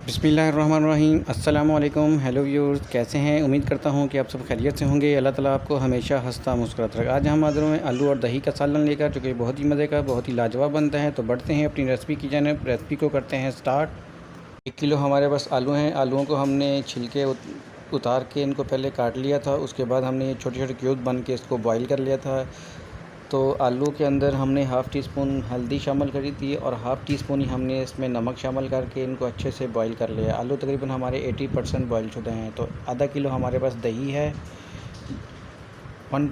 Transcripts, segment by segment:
बिस्मिल्लाहिर्रहमानिर्रहीम अस्सलामु अलैकुम। हेलो व्यूअर्स, कैसे हैं? उम्मीद करता हूं कि आप सब खैरियत से होंगे। अल्लाह ताला आपको हमेशा हंसता मुस्कुराता रखे। आज हम हाज़िर हुए हैं आलू और दही का सालन लेकर, जो कि बहुत ही मज़े का, बहुत ही लाजवाब बनता है। तो बढ़ते हैं अपनी रेसिपी की जानिब। रेसिपी को करते हैं स्टार्ट। 1 किलो हमारे पास आलू हैं। आलूओं को हमने छिलके उतार के इनको पहले काट लिया था। उसके बाद हमने छोटे छोटे क्यूब बन के इसको बॉईल कर लिया था। तो आलू के अंदर हमने हाफ़ टी स्पून हल्दी शामिल करी थी और हाफ़ टी स्पून ही हमने इसमें नमक शामिल करके इनको अच्छे से बॉईल कर लिया। आलू तकरीबन हमारे 80% बॉईल शुदा हैं। तो आधा किलो हमारे पास दही है। 1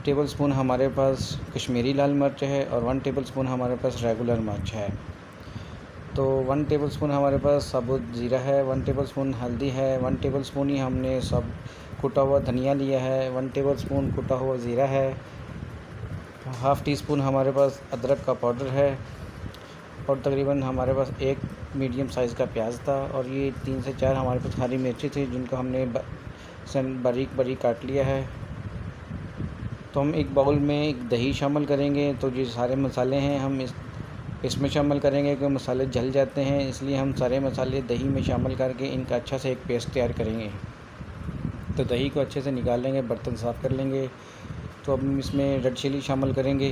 टेबल स्पून हमारे पास कश्मीरी लाल मिर्च है और 1 टेबल स्पून हमारे पास रेगुलर मिर्च है। तो 1 टेबल स्पून हमारे पास साबुत ज़ीरा है, 1 टेबल स्पून हल्दी है, 1 टेबल स्पून ही हमने सब कुटा हुआ धनिया लिया है, 1 टेबल स्पून कुटा हुआ ज़ीरा है, हाफ़ टी स्पून हमारे पास अदरक का पाउडर है और तकरीबन हमारे पास एक मीडियम साइज़ का प्याज था और ये 3 से 4 हमारे पास हरी मिर्ची थी, जिनको हमने बारीक बारीक काट लिया है। तो हम एक बाउल में एक दही शामिल करेंगे। तो ये सारे मसाले हैं हम इसमें शामिल करेंगे, क्योंकि मसाले जल जाते हैं, इसलिए हम सारे मसाले दही में शामिल करके इनका अच्छा से एक पेस्ट तैयार करेंगे। तो दही को अच्छे से निकाल लेंगे, बर्तन साफ़ कर लेंगे। तो अब हम इसमें रेड चिली शामिल करेंगे,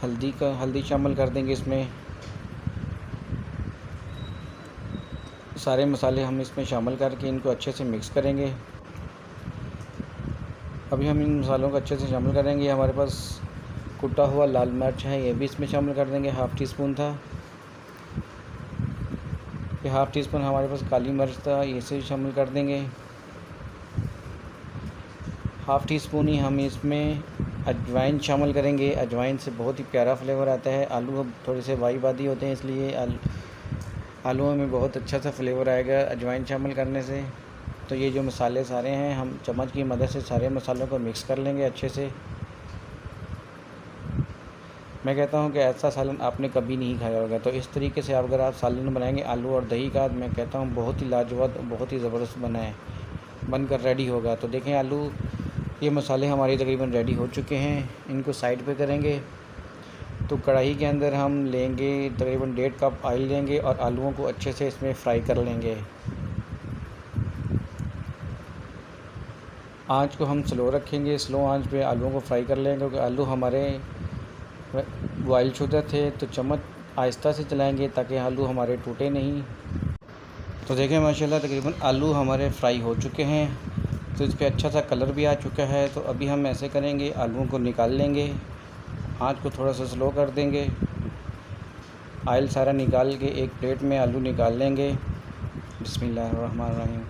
हल्दी शामिल कर देंगे इसमें। सारे मसाले हम इसमें शामिल करके इनको अच्छे से मिक्स करेंगे। अभी हम इन मसालों को अच्छे से शामिल करेंगे। हमारे पास कुटा हुआ लाल मिर्च है, ये भी इसमें शामिल कर देंगे, हाफ़ टी स्पून था। ये हाफ़ टी स्पून हमारे पास काली मिर्च था, इसे शामिल कर देंगे। हाफ़ टी स्पून ही हम इसमें अजवाइन शामिल करेंगे। अजवाइन से बहुत ही प्यारा फ्लेवर आता है। आलू अब थोड़े से वाई होते हैं, इसलिए आलूओं में बहुत अच्छा सा फ्लेवर आएगा अजवाइन शामिल करने से। तो ये जो मसाले सारे हैं, हम चम्मच की मदद से सारे मसालों को मिक्स कर लेंगे अच्छे से। मैं कहता हूँ कि ऐसा सालन आपने कभी नहीं खाया होगा। तो इस तरीके से अगर आप सालन बनाएंगे आलू और दही का, मैं कहता हूँ बहुत ही लाजवाब, बहुत ही ज़बरदस्त बनकर रेडी होगा। तो देखें, आलू ये मसाले हमारे तकरीबन रेडी हो चुके हैं। इनको साइड पे करेंगे। तो कढ़ाई के अंदर हम लेंगे तकरीबन 1.5 कप ऑयल लेंगे और आलूओं को अच्छे से इसमें फ्राई कर लेंगे। आंच को हम स्लो रखेंगे, स्लो आंच पे आलूओं को फ्राई कर लेंगे, क्योंकि आलू हमारे बॉयल शुदा थे। तो चम्मच आहिस्ता से चलाएंगे ताकि आलू हमारे टूटे नहीं। तो देखें माशाल्लाह तकरीबन आलू हमारे फ्राई हो चुके हैं। तो इस पर अच्छा सा कलर भी आ चुका है। तो अभी हम ऐसे करेंगे, आलूओं को निकाल लेंगे, आंच को थोड़ा सा स्लो कर देंगे, ऑयल सारा निकाल के एक प्लेट में आलू निकाल लेंगे। बिस्मिल्लाहिर्रहमानिर्रहीम।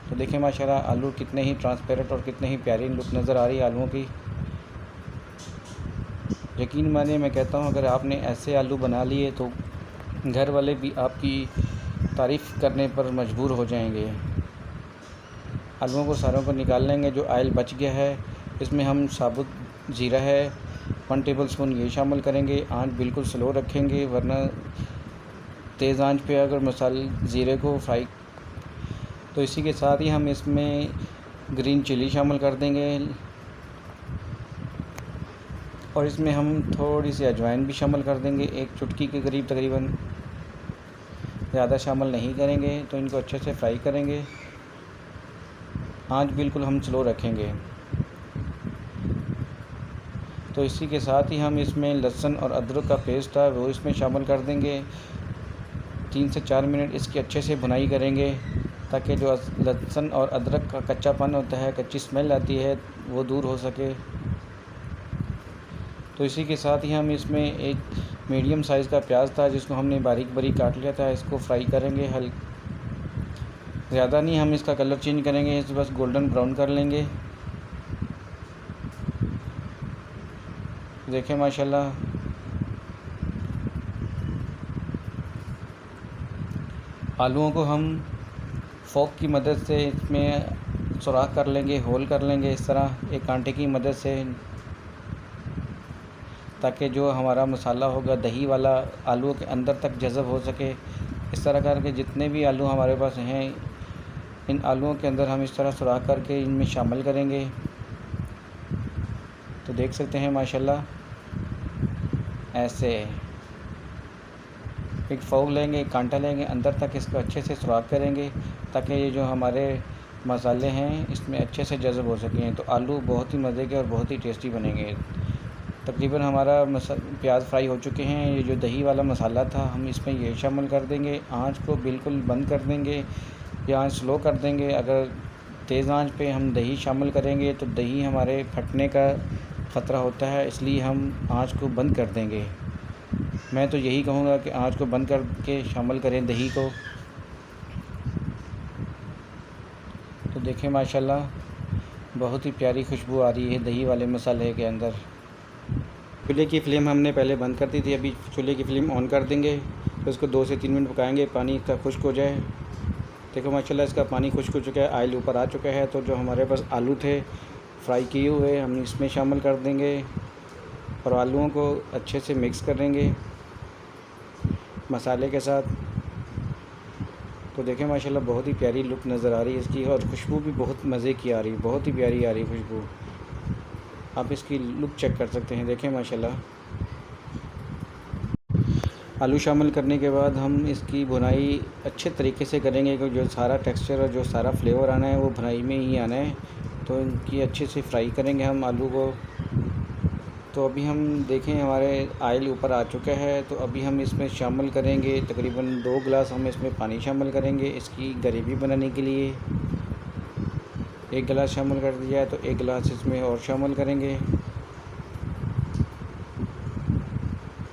तो देखें माशाल्लाह आलू कितने ही ट्रांसपेरेंट और कितने ही प्यारी लुक नज़र आ रही है आलूओं की। यकीन मानिए, मैं कहता हूँ अगर आपने ऐसे आलू बना लिए तो घर वाले भी आपकी तारीफ़ करने पर मजबूर हो जाएंगे। आलूओं को सारों को निकाल लेंगे। जो ऑयल बच गया है, इसमें हम साबुत ज़ीरा है 1 टेबल स्पून ये शामिल करेंगे। आंच बिल्कुल स्लो रखेंगे, वरना तेज़ आंच पे अगर मसाले ज़ीरे को फ्राई। तो इसी के साथ ही हम इसमें ग्रीन चिली शामिल कर देंगे और इसमें हम थोड़ी सी अजवाइन भी शामिल कर देंगे, 1 चुटकी के करीब, तकरीबन ज़्यादा शामिल नहीं करेंगे। तो इनको अच्छे से फ्राई करेंगे। आंच बिल्कुल हम स्लो रखेंगे। तो इसी के साथ ही हम इसमें लहसुन और अदरक का पेस्ट है वो इसमें शामिल कर देंगे। 3 से 4 मिनट इसकी अच्छे से भुनाई करेंगे, ताकि जो लहसुन और अदरक का कच्चापन होता है, कच्ची स्मेल आती है, वो दूर हो सके। तो इसी के साथ ही हम इसमें एक मीडियम साइज़ का प्याज था, जिसको हमने बारीक बारीक काट लिया था, इसको फ्राई करेंगे। ज़्यादा नहीं हम इसका कलर चेंज करेंगे, इसे बस गोल्डन ब्राउन कर लेंगे। देखें माशाल्लाह आलूओं को हम फोक की मदद से इसमें सुराख कर लेंगे, होल कर लेंगे इस तरह एक कांटे की मदद से, ताकि जो हमारा मसाला होगा दही वाला आलूओं के अंदर तक जज़ब हो सके। इस तरह करके जितने भी आलू हमारे पास हैं, इन आलूओं के अंदर हम इस तरह सुराख करके इनमें शामिल करेंगे। तो देख सकते हैं माशाल्लाह ऐसे। एक फोक लेंगे, कांटा लेंगे, अंदर तक इसको अच्छे से सुराख करेंगे ताकि ये जो हमारे मसाले हैं इसमें अच्छे से जज़ब हो सकें। तो आलू बहुत ही मज़े के और बहुत ही टेस्टी बनेंगे। तकरीबन हमारा प्याज फ्राई हो चुके हैं। ये जो दही वाला मसाला था हम इसमें ये शामिल कर देंगे। आँच को बिल्कुल बंद कर देंगे या आँच स्लो कर देंगे। अगर तेज़ आंच पे हम दही शामिल करेंगे तो दही हमारे फटने का ख़तरा होता है, इसलिए हम आंच को बंद कर देंगे। मैं तो यही कहूँगा कि आंच को बंद करके शामिल करें दही को। तो देखें माशाल्लाह बहुत ही प्यारी खुशबू आ रही है दही वाले मसाले के अंदर। चूल्हे की फ्लेम हमने पहले बंद कर दी थी, अभी चूल्हे की फ्लेम ऑन कर देंगे। तो इसको 2 से 3 मिनट पकाएंगे, पानी इसका खुश्क हो जाए। देखो माशाल्लाह इसका पानी खुश्क हो चुका है, ऑयल ऊपर आ चुका है। तो जो हमारे पास आलू थे फ्राई किए हुए हम इसमें शामिल कर देंगे और आलूओं को अच्छे से मिक्स करेंगे मसाले के साथ। तो देखें माशाल्लाह बहुत ही प्यारी लुक नज़र आ रही है इसकी और खुशबू भी बहुत मज़े की आ रही है, बहुत ही प्यारी आ रही है खुशबू। आप इसकी लुक चेक कर सकते हैं, देखें माशाल्लाह। आलू शामिल करने के बाद हम इसकी भुनाई अच्छे तरीके से करेंगे क्योंकि जो सारा टेक्सचर और जो सारा फ्लेवर आना है वो भुनाई में ही आना है। तो इनकी अच्छे से फ्राई करेंगे हम आलू को। तो अभी हम देखें हमारे ऑयल ऊपर आ चुका है। तो अभी हम इसमें शामिल करेंगे तकरीबन 2 गिलास हम इसमें पानी शामिल करेंगे इसकी ग्रेवी बनाने के लिए। 1 गिलास शामिल कर दिया है तो 1 गिलास इसमें और शामिल करेंगे।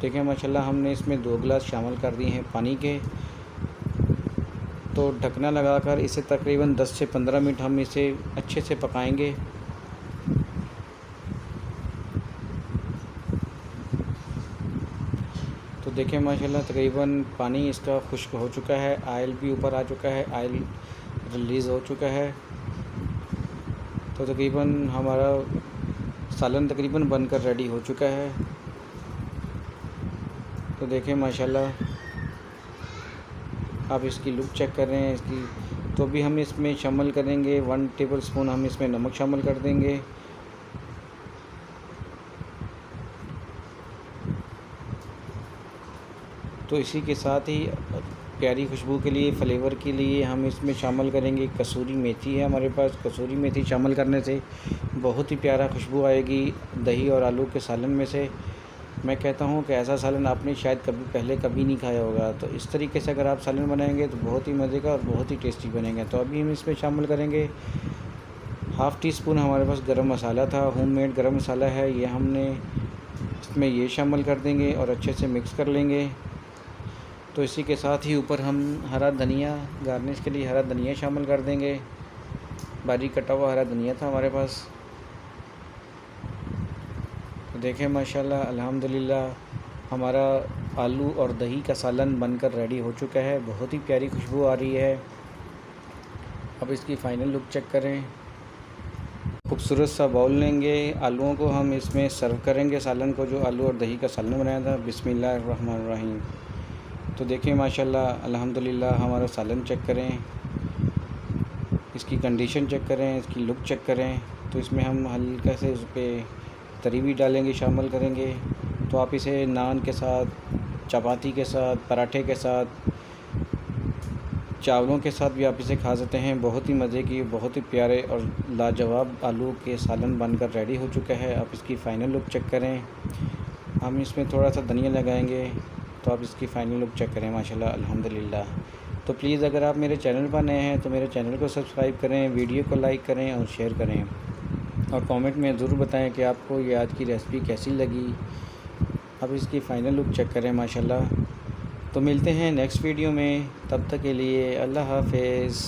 देखें माशाल्लाह हमने इसमें 2 गिलास शामिल कर दिए हैं पानी के। तो ढकना लगाकर इसे तकरीबन 10 से 15 मिनट हम इसे अच्छे से पकाएंगे। तो देखें माशाल्लाह तकरीबन पानी इसका खुश्क हो चुका है, ऑयल भी ऊपर आ चुका है, ऑयल रिलीज़ हो चुका है। तो तकरीबन हमारा सालन तकरीबन बनकर रेडी हो चुका है। तो देखें माशाल्लाह आप इसकी लुक चेक कर रहे हैं इसकी। तो अभी हम इसमें शामिल करेंगे 1 टेबलस्पून हम इसमें नमक शामिल कर देंगे। तो इसी के साथ ही प्यारी खुशबू के लिए फ्लेवर के लिए हम इसमें शामिल करेंगे कसूरी मेथी है हमारे पास। कसूरी मेथी शामिल करने से बहुत ही प्यारा खुशबू आएगी दही और आलू के सालन में से। मैं कहता हूँ कि ऐसा सालन आपने शायद कभी नहीं खाया होगा। तो इस तरीके से अगर आप सालन बनाएंगे तो बहुत ही मज़े का और बहुत ही टेस्टी बनेंगे। तो अभी हम इसमें शामिल करेंगे 1/2 टीस्पून हमारे पास गरम मसाला था, होममेड गरम मसाला है ये, हमने इसमें ये शामिल कर देंगे और अच्छे से मिक्स कर लेंगे। तो इसी के साथ ही ऊपर हम हरा धनिया गार्निश के लिए हरा धनिया शामिल कर देंगे। बारीक कटा हुआ हरा धनिया था हमारे पास। तो देखें माशाल्लाह अल्हम्दुलिल्लाह हमारा आलू और दही का सालन बनकर रेडी हो चुका है। बहुत ही प्यारी खुशबू आ रही है। अब इसकी फ़ाइनल लुक चेक करें। खूबसूरत सा बाउल लेंगे, आलूओं को हम इसमें सर्व करेंगे सालन को, जो आलू और दही का सालन बनाया था। बिस्मिल्लाहिर्रहमानिर्रहीम। तो देखें माशाल्लाह अल्हम्दुलिल्लाह हमारा सालन चेक करें, इसकी कंडीशन चेक करें, इसकी लुक चेक करें। तो इसमें हम हल्का से उस पर तरी भी डालेंगे, शामिल करेंगे। तो आप इसे नान के साथ, चपाती के साथ, पराठे के साथ, चावलों के साथ भी आप इसे खा सकते हैं। बहुत ही मज़े की, बहुत ही प्यारे और लाजवाब आलू के सालन बनकर रेडी हो चुका है। आप इसकी फ़ाइनल लुक चेक करें। हम इसमें थोड़ा सा धनिया लगाएंगे। तो आप इसकी फ़ाइनल लुक चेक करें माशाल्लाह अल्हम्दुलिल्लाह। तो प्लीज़ अगर आप मेरे चैनल पर नए हैं तो मेरे चैनल को सब्सक्राइब करें, वीडियो को लाइक करें और शेयर करें और कमेंट में ज़रूर बताएं कि आपको ये आज की रेसिपी कैसी लगी। अब इसकी फ़ाइनल लुक चेक करें माशाल्लाह। तो मिलते हैं नेक्स्ट वीडियो में, तब तक के लिए अल्लाह हाफ़िज़।